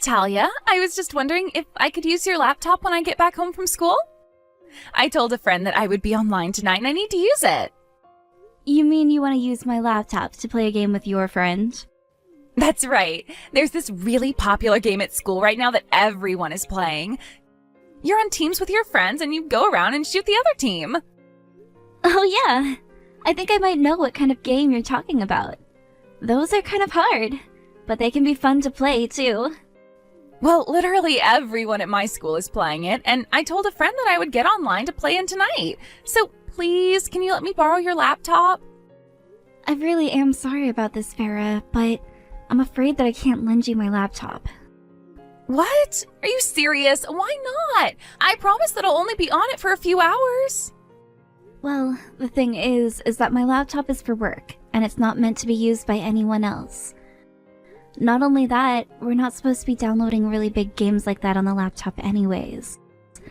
Talia, I was just wondering if I could use your laptop when I get back home from school? I told a friend that I would be online tonight and I need to use it. You mean you want to use my laptop to play a game with your friend? That's right. There's this really popular game at school right now that everyone is playing. You're on teams with your friends and you go around and shoot the other team. Oh yeah, I think I might know what kind of game you're talking about. Those are kind of hard, but they can be fun to play too. Well, literally everyone at my school is playing it, and I told a friend that I would get online to play in tonight. So please, can you let me borrow your laptop? I really am sorry about this, Farah, but I'm afraid that I can't lend you my laptop. What? Are you serious? Why not? I promise that I'll only be on it for a few hours. Well, the thing is that my laptop is for work, and it's not meant to be used by anyone else. Not only that, we're not supposed to be downloading really big games like that on the laptop anyways.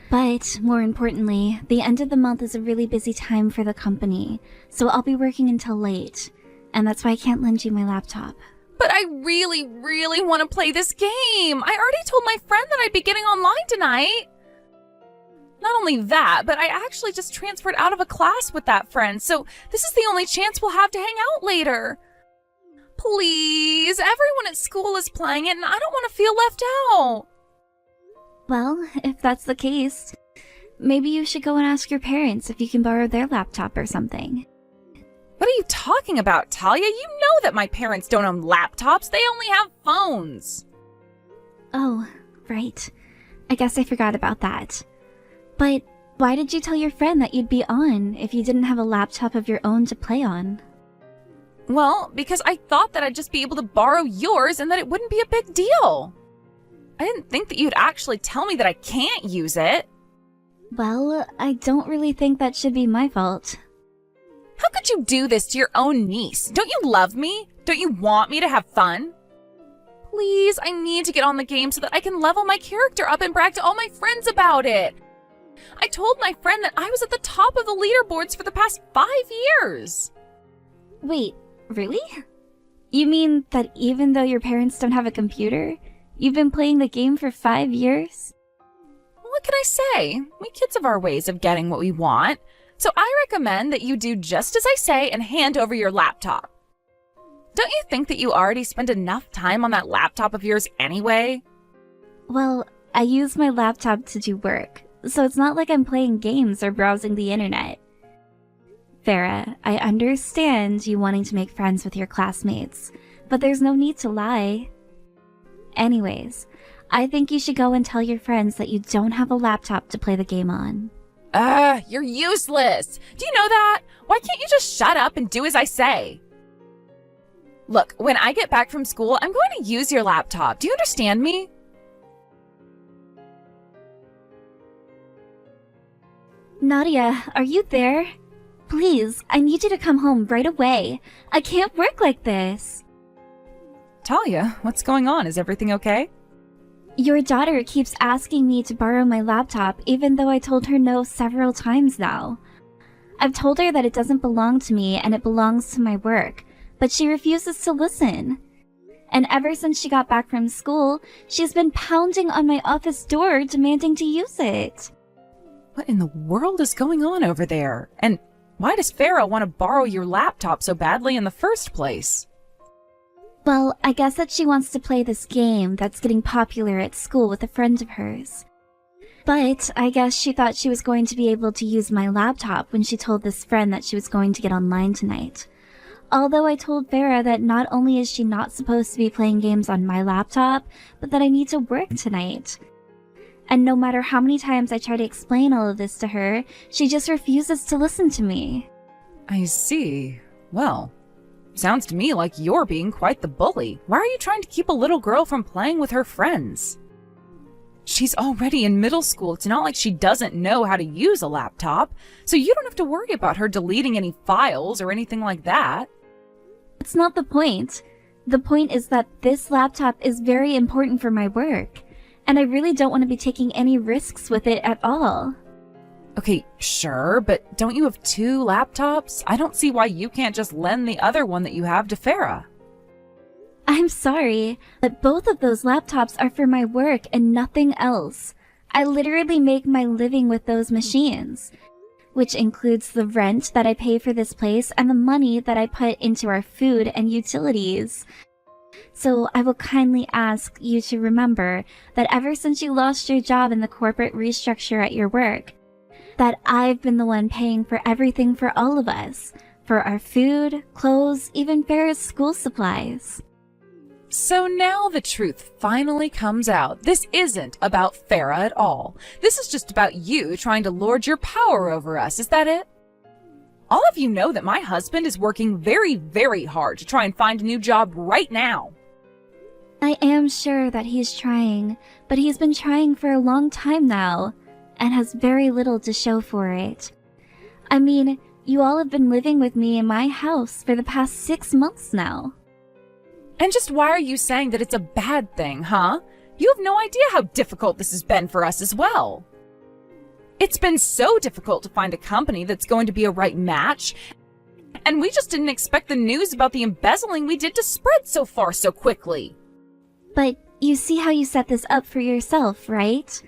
But, more importantly, the end of the month is a really busy time for the company, so I'll be working until late, and that's why I can't lend you my laptop. But I really, really want to play this game. I already told my friend that I'd be getting online tonight. Not only that, but I actually just transferred out of a class with that friend, so this is the only chance we'll have to hang out later. Please, everyone at school is playing it and I don't want to feel left out. Well, if that's the case, maybe you should go and ask your parents if you can borrow their laptop or something. What are you talking about, Talia? You know that my parents don't own laptops. They only have phones. Oh, right. I guess I forgot about that. But why did you tell your friend that you'd be on if you didn't have a laptop of your own to play on? Well, because I thought that I'd just be able to borrow yours and that it wouldn't be a big deal. I didn't think that you'd actually tell me that I can't use it. Well, I don't really think that should be my fault. How could you do this to your own niece? Don't you love me? Don't you want me to have fun? Please, I need to get on the game so that I can level my character up and brag to all my friends about it. I told my friend that I was at the top of the leaderboards for the past 5 years. Wait, really? You mean that even though your parents don't have a computer, you've been playing the game for 5 years? What can I say? We kids have our ways of getting what we want. So I recommend that you do just as I say and hand over your laptop. Don't you think that you already spend enough time on that laptop of yours anyway? Well, I use my laptop to do work, so it's not like I'm playing games or browsing the internet. Farah, I understand you wanting to make friends with your classmates, but there's no need to lie. Anyways, I think you should go and tell your friends that you don't have a laptop to play the game on. You're useless. Do you know that? Why can't you just shut up and do as I say? Look, when I get back from school, I'm going to use your laptop. Do you understand me? Nadia, are you there? Please, I need you to come home right away. I can't work like this. Talia, what's going on? Is everything okay? Your daughter keeps asking me to borrow my laptop even though I told her no several times now. I've told her that it doesn't belong to me and it belongs to my work, but she refuses to listen. And ever since she got back from school, she's been pounding on my office door demanding to use it. What in the world is going on over there? And why does Farah want to borrow your laptop so badly in the first place? Well, I guess that she wants to play this game that's getting popular at school with a friend of hers. But I guess she thought she was going to be able to use my laptop when she told this friend that she was going to get online tonight. Although I told Farah that not only is she not supposed to be playing games on my laptop, but that I need to work tonight. And no matter how many times I try to explain all of this to her, she just refuses to listen to me. I see. Well, sounds to me like you're being quite the bully. Why are you trying to keep a little girl from playing with her friends? She's already in middle school. It's not like she doesn't know how to use a laptop, so you don't have to worry about her deleting any files or anything like that. It's not the point. The point is that this laptop is very important for my work, and I really don't want to be taking any risks with it at all. Okay, sure, but don't you have 2 laptops? I don't see why you can't just lend the other one that you have to Farah. I'm sorry, but both of those laptops are for my work and nothing else. I literally make my living with those machines, which includes the rent that I pay for this place and the money that I put into our food and utilities. So I will kindly ask you to remember that ever since you lost your job in the corporate restructure at your work, that I've been the one paying for everything for all of us, for our food, clothes, even Farrah's school supplies. So now the truth finally comes out. This isn't about Farrah at all. This is just about you trying to lord your power over us. Is that it? All of you know that my husband is working very, very hard to try and find a new job right now. I am sure that he's trying, but he's been trying for a long time now, and has very little to show for it. I mean, you all have been living with me in my house for the past 6 months now. And just why are you saying that it's a bad thing, huh? You have no idea how difficult this has been for us as well. It's been so difficult to find a company that's going to be a right match, and we just didn't expect the news about the embezzling we did to spread so far so quickly. But you see how you set this up for yourself, right?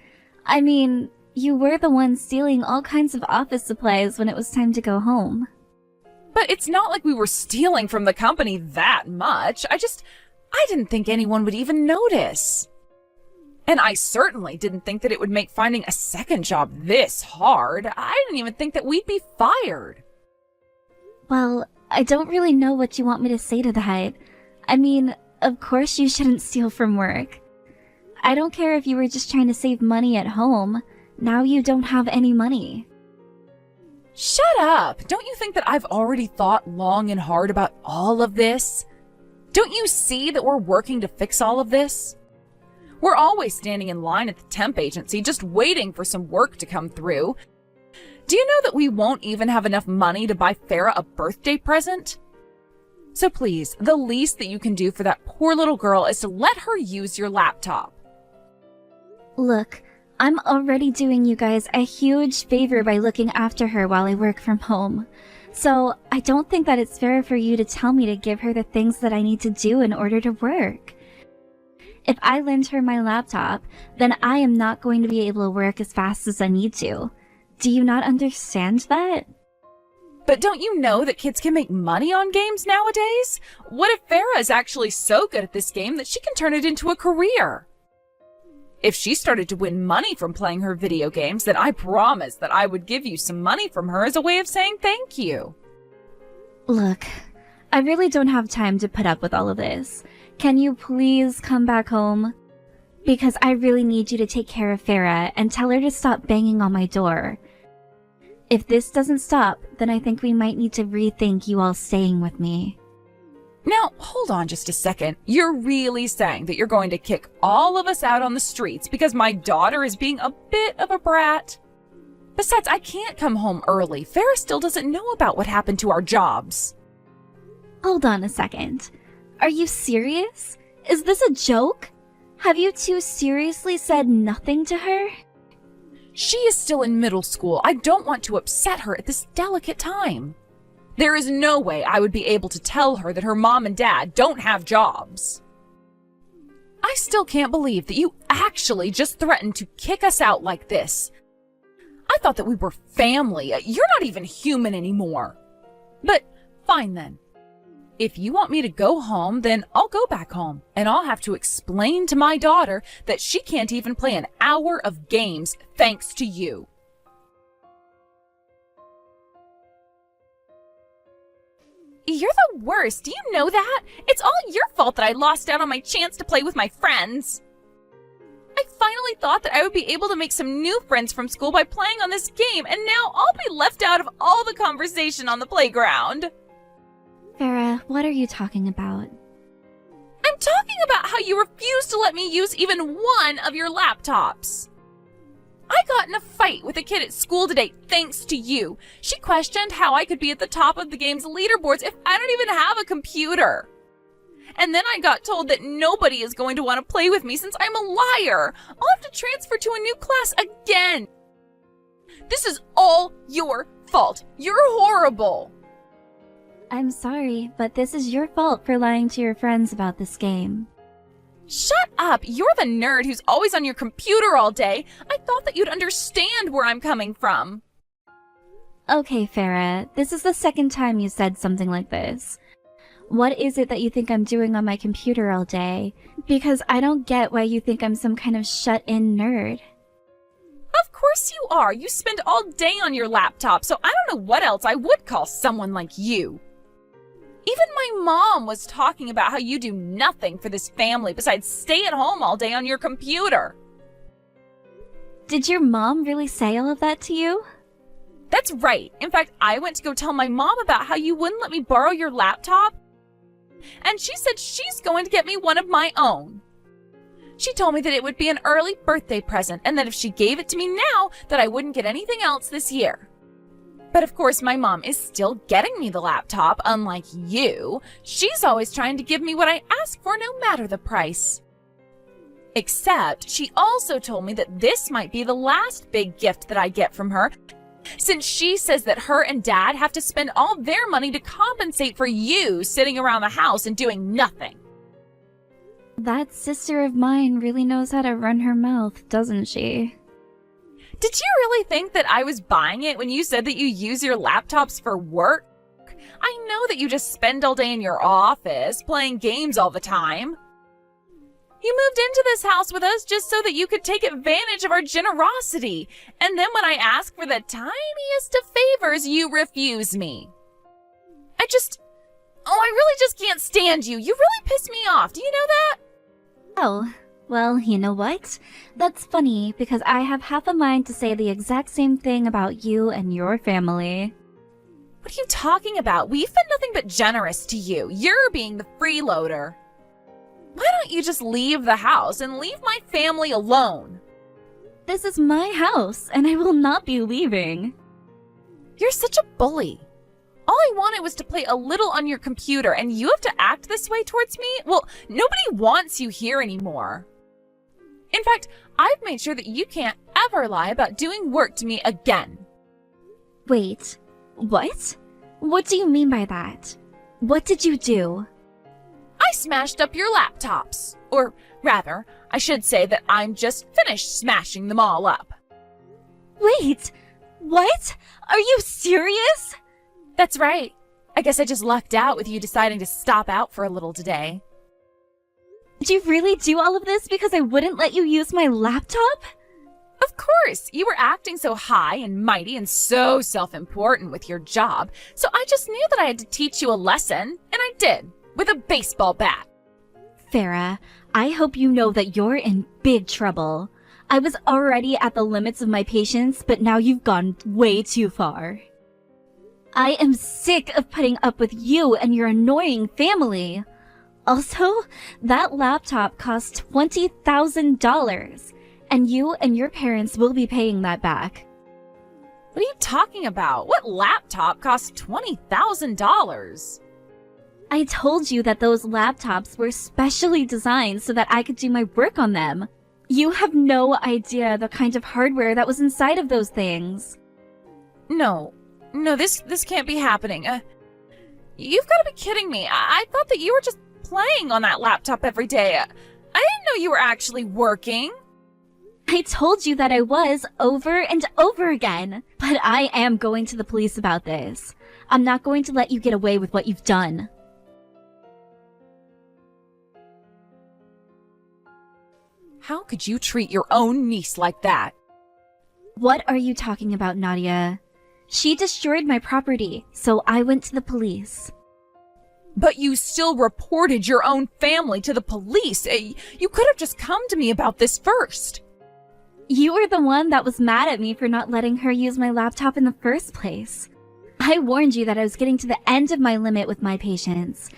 I mean, you were the one stealing all kinds of office supplies when it was time to go home. But it's not like we were stealing from the company that much. I didn't think anyone would even notice. And I certainly didn't think that it would make finding a second job this hard. I didn't even think that we'd be fired. Well, I don't really know what you want me to say to that. I mean, of course you shouldn't steal from work. I don't care if you were just trying to save money at home. Now you don't have any money. Shut up! Don't you think that I've already thought long and hard about all of this? Don't you see that we're working to fix all of this? We're always standing in line at the temp agency just waiting for some work to come through. Do you know that we won't even have enough money to buy Farrah a birthday present? So please, the least that you can do for that poor little girl is to let her use your laptop. Look, I'm already doing you guys a huge favor by looking after her while I work from home. So I don't think that it's fair for you to tell me to give her the things that I need to do in order to work. If I lend her my laptop, then I am not going to be able to work as fast as I need to. Do you not understand that? But don't you know that kids can make money on games nowadays? What if Farrah is actually so good at this game that she can turn it into a career? If she started to win money from playing her video games, then I promise that I would give you some money from her as a way of saying thank you. Look, I really don't have time to put up with all of this. Can you please come back home? Because I really need you to take care of Farrah and tell her to stop banging on my door. If this doesn't stop, then I think we might need to rethink you all staying with me. Now, hold on just a second. You're really saying that you're going to kick all of us out on the streets because my daughter is being a bit of a brat? Besides, I can't come home early. Farrah still doesn't know about what happened to our jobs. Hold on a second. Are you serious? Is this a joke? Have you two seriously said nothing to her? She is still in middle school. I don't want to upset her at this delicate time. There is no way I would be able to tell her that her mom and dad don't have jobs. I still can't believe that you actually just threatened to kick us out like this. I thought that we were family. You're not even human anymore. But fine then. If you want me to go home, then I'll go back home, and I'll have to explain to my daughter that she can't even play an hour of games thanks to you. You're the worst. Do you know that? It's all your fault that I lost out on my chance to play with my friends. I finally thought that I would be able to make some new friends from school by playing on this game, and now I'll be left out of all the conversation on the playground. Farrah, what are you talking about? I'm talking about how you refused to let me use even one of your laptops. I got in a fight with a kid at school today thanks to you. She questioned how I could be at the top of the game's leaderboards if I don't even have a computer. And then I got told that nobody is going to want to play with me since I'm a liar. I'll have to transfer to a new class again. This is all your fault. You're horrible. I'm sorry, but this is your fault for lying to your friends about this game. Shut up! You're the nerd who's always on your computer all day. I thought that you'd understand where I'm coming from. Okay, Farah, this is the second time you said something like this. What is it that you think I'm doing on my computer all day? Because I don't get why you think I'm some kind of shut-in nerd. Of course you are. You spend all day on your laptop, so I don't know what else I would call someone like you. Even my mom was talking about how you do nothing for this family besides stay at home all day on your computer. Did your mom really say all of that to you? That's right. In fact, I went to go tell my mom about how you wouldn't let me borrow your laptop, and she said she's going to get me one of my own. She told me that it would be an early birthday present and that if she gave it to me now, that I wouldn't get anything else this year. But of course, my mom is still getting me the laptop, unlike you. She's always trying to give me what I ask for no matter the price. Except, she also told me that this might be the last big gift that I get from her, since she says that her and Dad have to spend all their money to compensate for you sitting around the house and doing nothing. That sister of mine really knows how to run her mouth, doesn't she? Did you really think that I was buying it when you said that you use your laptops for work? I know that you just spend all day in your office playing games all the time. You moved into this house with us just so that you could take advantage of our generosity. And then when I ask for the tiniest of favors, you refuse me. I really just can't stand you. You really piss me off. Do you know that? Oh, well, you know what? That's funny because I have half a mind to say the exact same thing about you and your family. What are you talking about? We've been nothing but generous to you. You're being the freeloader. Why don't you just leave the house and leave my family alone? This is my house, and I will not be leaving. You're such a bully. All I wanted was to play a little on your computer, and you have to act this way towards me? Well, nobody wants you here anymore. In fact, I've made sure that you can't ever lie about doing work to me again. Wait, what? What do you mean by that? What did you do? I smashed up your laptops. Or rather, I should say that I'm just finished smashing them all up. Wait, what? Are you serious? That's right. I guess I just lucked out with you deciding to stop out for a little today. Did you really do all of this because I wouldn't let you use my laptop? Of course, you were acting so high and mighty and so self-important with your job, so I just knew that I had to teach you a lesson, and I did, with a baseball bat. Farah, I hope you know that you're in big trouble. I was already at the limits of my patience, but now you've gone way too far. I am sick of putting up with you and your annoying family. Also, that laptop cost $20,000, and you and your parents will be paying that back. What are you talking about? What laptop costs $20,000? I told you that those laptops were specially designed so that I could do my work on them. You have no idea the kind of hardware that was inside of those things. No, this can't be happening. You've got to be kidding me. I thought that you were just playing on that laptop every day. I didn't know you were actually working. I told you that I was over and over again, but I am going to the police about this. I'm not going to let you get away with what you've done. How could you treat your own niece like that? What are you talking about, Nadia? She destroyed my property, so I went to the police. But you still reported your own family to the police. You could have just come to me about this first. You were the one that was mad at me for not letting her use my laptop in the first place. I warned you that I was getting to the end of my limit with my patience.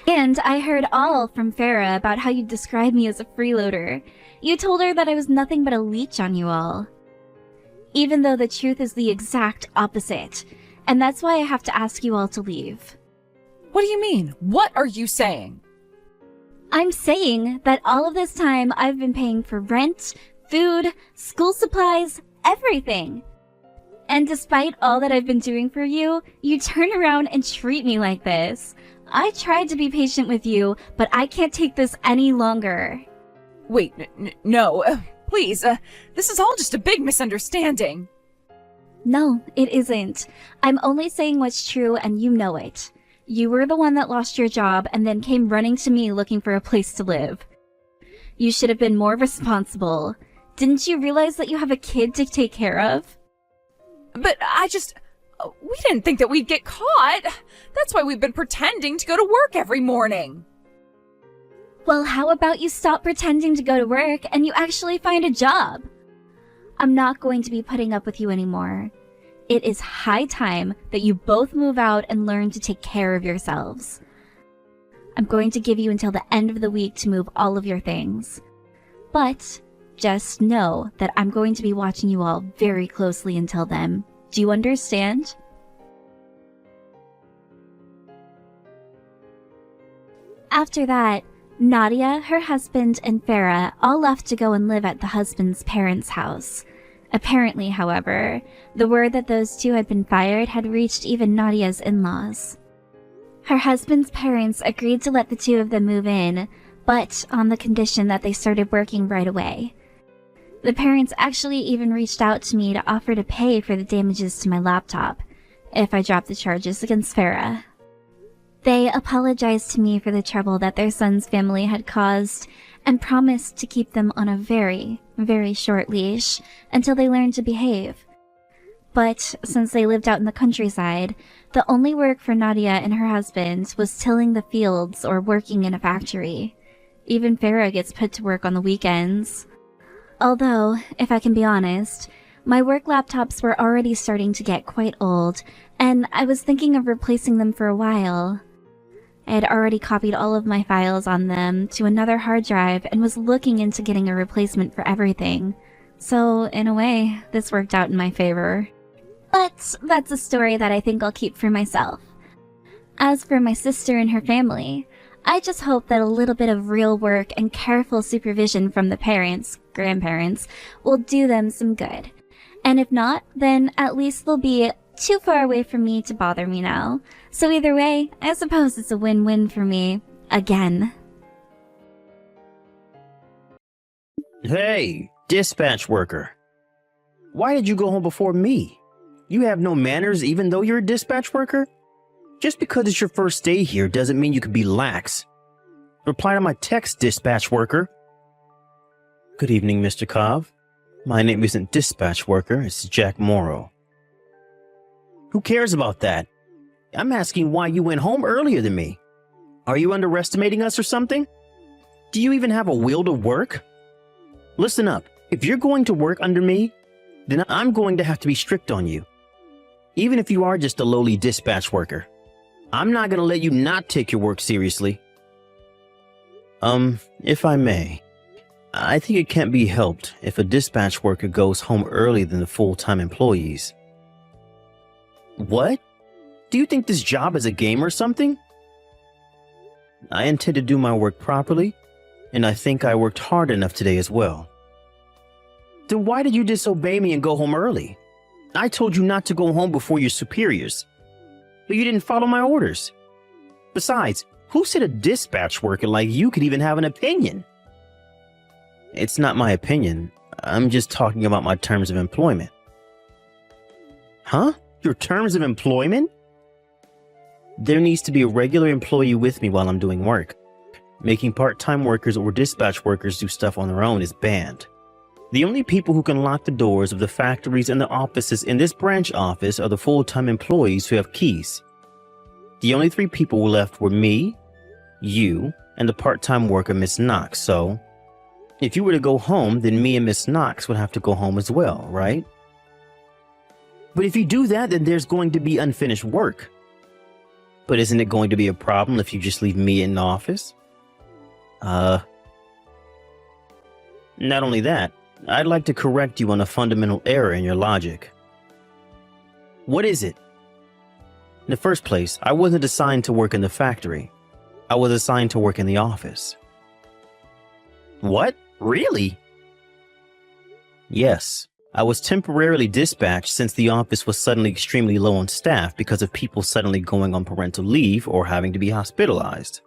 And I heard all from Farah about how you described me as a freeloader. You told her that I was nothing but a leech on you all. Even though the truth is the exact opposite. And that's why I have to ask you all to leave. What do you mean? What are you saying? I'm saying that all of this time I've been paying for rent, food, school supplies, everything. And despite all that I've been doing for you, you turn around and treat me like this. I tried to be patient with you, but I can't take this any longer. Wait, no, please, this is all just a big misunderstanding. No, it isn't. I'm only saying what's true and you know it. You were the one that lost your job and then came running to me looking for a place to live. You should have been more responsible. Didn't you realize that you have a kid to take care of? But we didn't think that we'd get caught. That's why we've been pretending to go to work every morning. Well, how about you stop pretending to go to work and you actually find a job? I'm not going to be putting up with you anymore. It is high time that you both move out and learn to take care of yourselves. I'm going to give you until the end of the week to move all of your things. But just know that I'm going to be watching you all very closely until then. Do you understand? After that, Nadia, her husband, and Farah all left to go and live at the husband's parents' house. Apparently, however, the word that those two had been fired had reached even Nadia's in-laws. Her husband's parents agreed to let the two of them move in, but on the condition that they started working right away. The parents actually even reached out to me to offer to pay for the damages to my laptop, if I dropped the charges against Farah. They apologized to me for the trouble that their son's family had caused, and promised to keep them on a very, very short leash until they learned to behave. But since they lived out in the countryside, the only work for Nadia and her husband was tilling the fields or working in a factory. Even Farah gets put to work on the weekends. Although, if I can be honest, my work laptops were already starting to get quite old, and I was thinking of replacing them for a while. I had already copied all of my files on them to another hard drive and was looking into getting a replacement for everything. So, in a way, this worked out in my favor. But that's a story that I think I'll keep for myself. As for my sister and her family, I just hope that a little bit of real work and careful supervision from the parents, grandparents, will do them some good. And if not, then at least they'll be too far away from me to bother me now. So either way, I suppose it's a win-win for me. Again. Hey, dispatch worker. Why did you go home before me? You have no manners even though you're a dispatch worker? Just because it's your first day here doesn't mean you can be lax. Reply to my text, dispatch worker. Good evening, Mr. Cobb. My name isn't dispatch worker, it's Jack Morrow. Who cares about that? I'm asking why you went home earlier than me. Are you underestimating us or something? Do you even have a will to work? Listen up, if you're going to work under me, then I'm going to have to be strict on you. Even if you are just a lowly dispatch worker. I'm not going to let you not take your work seriously. If I may, I think it can't be helped if a dispatch worker goes home earlier than the full-time employees. What? Do you think this job is a game or something? I intend to do my work properly, and I think I worked hard enough today as well. Then why did you disobey me and go home early? I told you not to go home before your superiors, but you didn't follow my orders. Besides, who said a dispatch worker like you could even have an opinion? It's not my opinion. I'm just talking about my terms of employment. Huh? Your terms of employment? There needs to be a regular employee with me while I'm doing work. Making part-time workers or dispatch workers do stuff on their own is banned. The only people who can lock the doors of the factories and the offices in this branch office are the full-time employees who have keys. The only 3 people left were me, you, and the part-time worker Miss Knox, so if you were to go home, then me and Miss Knox would have to go home as well, right? But if you do that, then there's going to be unfinished work. But isn't it going to be a problem if you just leave me in the office? Not only that, I'd like to correct you on a fundamental error in your logic. What is it? In the first place, I wasn't assigned to work in the factory. I was assigned to work in the office. What? Really? Yes, I was temporarily dispatched since the office was suddenly extremely low on staff because of people suddenly going on parental leave or having to be hospitalized.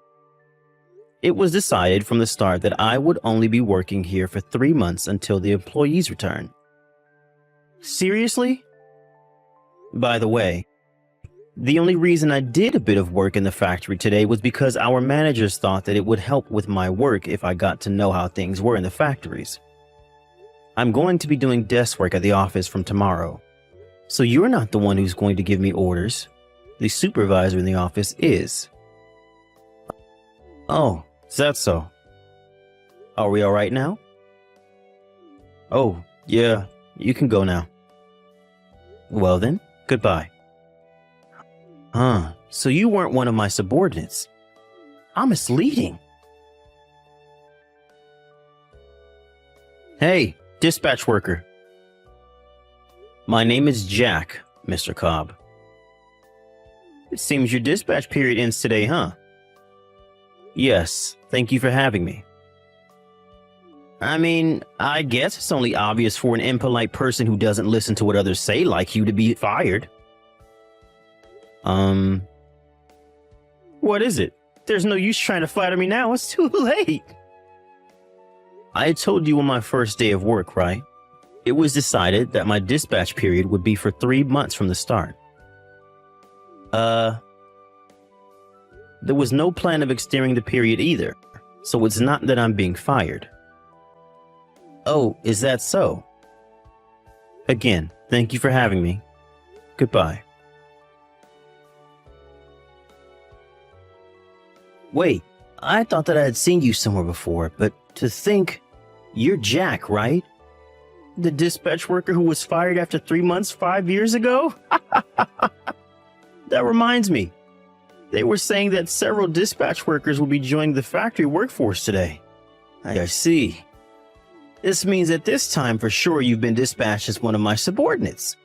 It was decided from the start that I would only be working here for 3 months until the employees return. Seriously? By the way, the only reason I did a bit of work in the factory today was because our managers thought that it would help with my work if I got to know how things were in the factories. I'm going to be doing desk work at the office from tomorrow. So you're not the one who's going to give me orders. The supervisor in the office is. Oh, is that so? Are we all right now? Oh, yeah, you can go now. Well then, goodbye. So you weren't one of my subordinates. I'm misleading. Hey, dispatch worker. My name is Jack, Mr. Cobb. It seems your dispatch period ends today, huh? Yes, thank you for having me. I mean, I guess it's only obvious for an impolite person who doesn't listen to what others say like you to be fired. What is it? There's no use trying to flatter me now, it's too late. I told you on my first day of work, right? It was decided that my dispatch period would be for 3 months from the start. There was no plan of extending the period either, so it's not that I'm being fired. Oh, is that so? Again, thank you for having me. Goodbye. Wait, I thought that I had seen you somewhere before, but to think, you're Jack, right? The dispatch worker who was fired after 3 months 5 years ago? That reminds me. They were saying that several dispatch workers will be joining the factory workforce today. I see. This means that this time for sure you've been dispatched as one of my subordinates.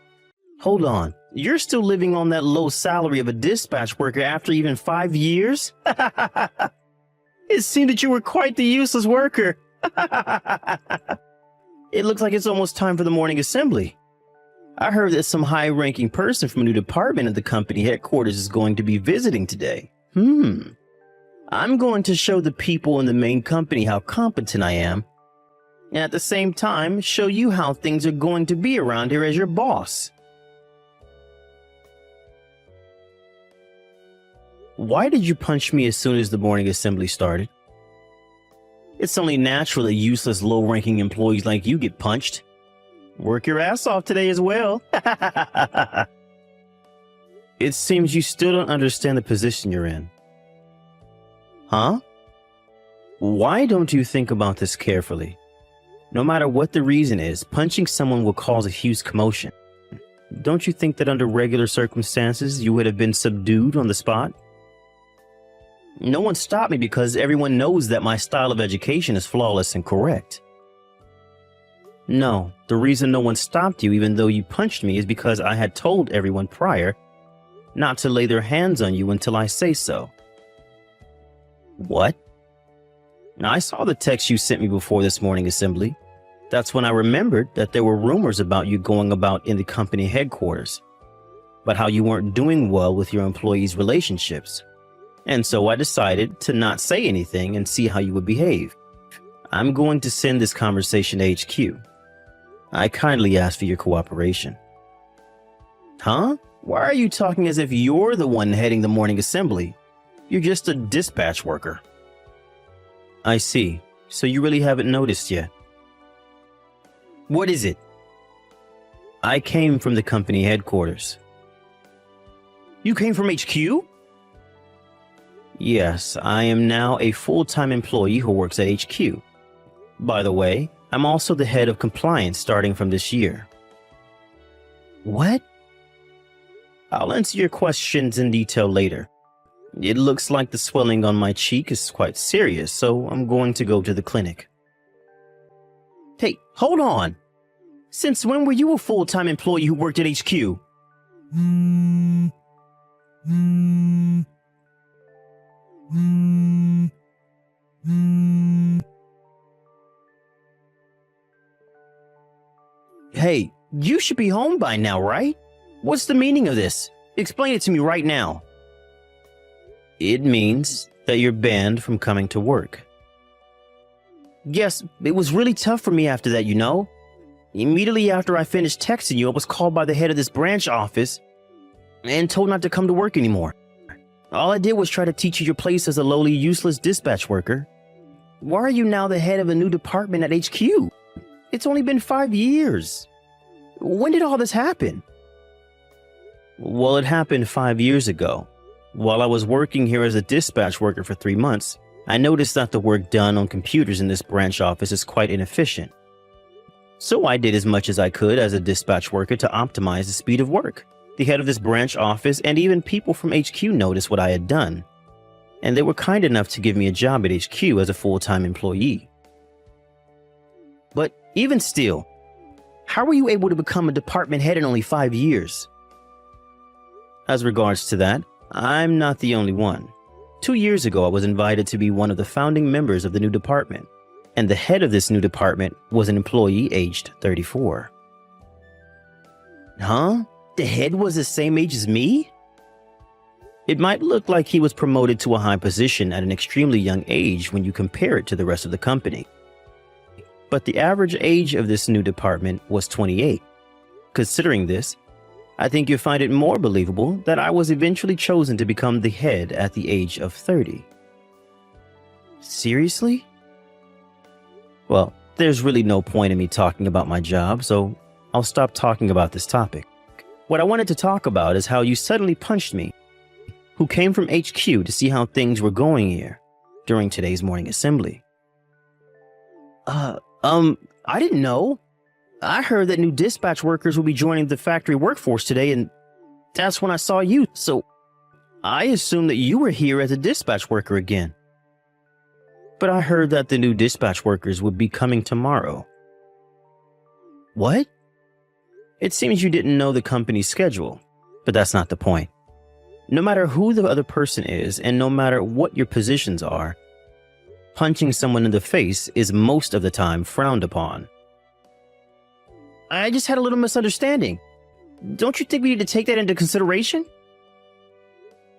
Hold on, you're still living on that low salary of a dispatch worker after even 5 years? It seemed that you were quite the useless worker. It looks like it's almost time for the morning assembly. I heard that some high-ranking person from a new department at the company headquarters is going to be visiting today. I'm going to show the people in the main company how competent I am, and at the same time show you how things are going to be around here as your boss. Why did you punch me as soon as the morning assembly started? It's only natural that useless low-ranking employees like you get punched. Work your ass off today as well. It seems you still don't understand the position you're in. Huh? Why don't you think about this carefully? No matter what the reason is, punching someone will cause a huge commotion. Don't you think that under regular circumstances you would have been subdued on the spot? No one stopped me because everyone knows that my style of education is flawless and correct. No, the reason no one stopped you even though you punched me is because I had told everyone prior not to lay their hands on you until I say so. What? Now, I saw the text you sent me before this morning assembly. That's when I remembered that there were rumors about you going about in the company headquarters, but how you weren't doing well with your employees' relationships. And so I decided to not say anything and see how you would behave. I'm going to send this conversation to HQ. I kindly ask for your cooperation. Huh? Why are you talking as if you're the one heading the morning assembly? You're just a dispatch worker. I see. So you really haven't noticed yet. What is it? I came from the company headquarters. You came from HQ? Yes, I am now a full-time employee who works at HQ. By the way, I'm also the head of compliance starting from this year. What? I'll answer your questions in detail later. It looks like the swelling on my cheek is quite serious, so I'm going to go to the clinic. Hey, hold on! Since when were you a full-time employee who worked at HQ? Hey, you should be home by now, right? What's the meaning of this? Explain it to me right now. It means that you're banned from coming to work. Yes, it was really tough for me after that, you know? Immediately after I finished texting you, I was called by the head of this branch office and told not to come to work anymore. All I did was try to teach you your place as a lowly, useless dispatch worker. Why are you now the head of a new department at HQ? It's only been 5 years. When did all this happen? Well, it happened 5 years ago. While I was working here as a dispatch worker for 3 months, I noticed that the work done on computers in this branch office is quite inefficient. So I did as much as I could as a dispatch worker to optimize the speed of work. The head of this branch office and even people from HQ noticed what I had done, and they were kind enough to give me a job at HQ as a full-time employee. But even still, how were you able to become a department head in only 5 years? As regards to that, I'm not the only one. 2 years ago, I was invited to be one of the founding members of the new department, and the head of this new department was an employee aged 34. Huh? The head was the same age as me? It might look like he was promoted to a high position at an extremely young age when you compare it to the rest of the company. But the average age of this new department was 28. Considering this, I think you'll find it more believable that I was eventually chosen to become the head at the age of 30. Seriously? Well, there's really no point in me talking about my job, so I'll stop talking about this topic. What I wanted to talk about is how you suddenly punched me, who came from HQ to see how things were going here during today's morning assembly. I didn't know. I heard that new dispatch workers will be joining the factory workforce today, and that's when I saw you, so I assumed that you were here as a dispatch worker again. But I heard that the new dispatch workers would be coming tomorrow. What? It seems you didn't know the company's schedule, but that's not the point. No matter who the other person is, and no matter what your positions are, punching someone in the face is most of the time frowned upon. I just had a little misunderstanding. Don't you think we need to take that into consideration?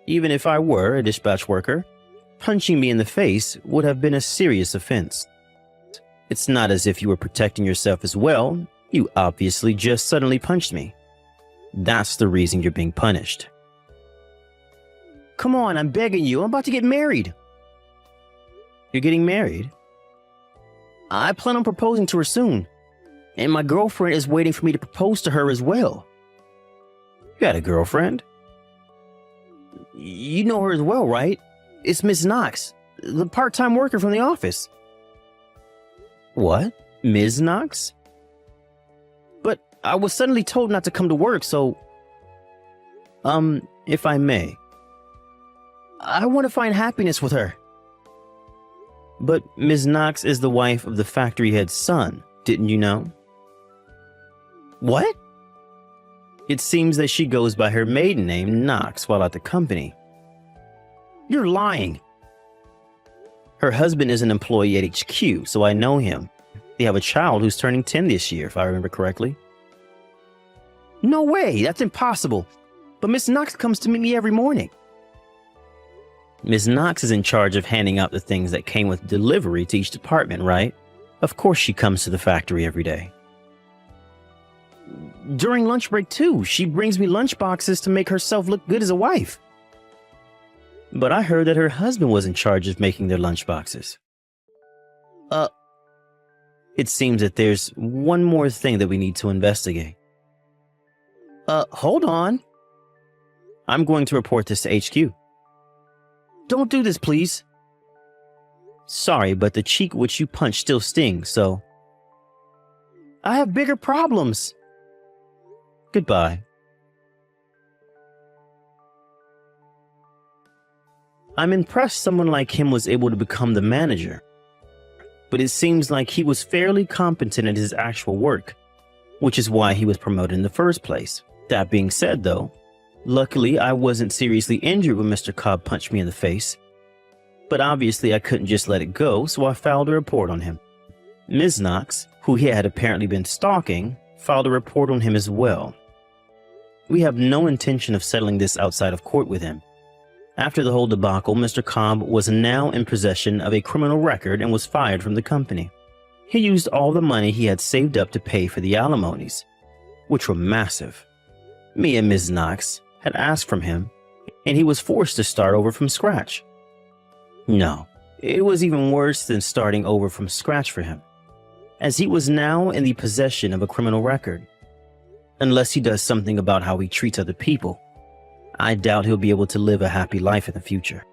Even if I were a dispatch worker, punching me in the face would have been a serious offense. It's not as if you were protecting yourself as well. You obviously just suddenly punched me. That's the reason you're being punished. Come on, I'm begging you. I'm about to get married. You're getting married? I plan on proposing to her soon. And my girlfriend is waiting for me to propose to her as well. You got a girlfriend? You know her as well, right? It's Miss Knox, the part-time worker from the office. What? Ms. Knox? But I was suddenly told not to come to work, so... if I may. I want to find happiness with her. But Ms. Knox is the wife of the factory head's son, didn't you know? What? It seems that she goes by her maiden name, Knox, while at the company. You're lying. Her husband is an employee at HQ, so I know him. They have a child who's turning 10 this year, if I remember correctly. No way, that's impossible. But Miss Knox comes to meet me every morning. Miss Knox is in charge of handing out the things that came with delivery to each department, right? Of course she comes to the factory every day. During lunch break too, she brings me lunch boxes to make herself look good as a wife. But I heard that her husband was in charge of making their lunch boxes. It seems that there's one more thing that we need to investigate. Hold on. I'm going to report this to HQ. Don't do this, please. Sorry, but the cheek which you punched still stings, so... I have bigger problems. Goodbye. I'm impressed someone like him was able to become the manager. But it seems like he was fairly competent at his actual work, which is why he was promoted in the first place. That being said, though, luckily I wasn't seriously injured when Mr. Cobb punched me in the face. But obviously I couldn't just let it go, so I filed a report on him. Ms. Knox, who he had apparently been stalking, filed a report on him as well. We have no intention of settling this outside of court with him. After the whole debacle, Mr. Cobb was now in possession of a criminal record and was fired from the company. He used all the money he had saved up to pay for the alimonies, which were massive. Me and Ms. Knox had asked from him, and he was forced to start over from scratch. No, it was even worse than starting over from scratch for him, as he was now in the possession of a criminal record. Unless he does something about how he treats other people, I doubt he'll be able to live a happy life in the future.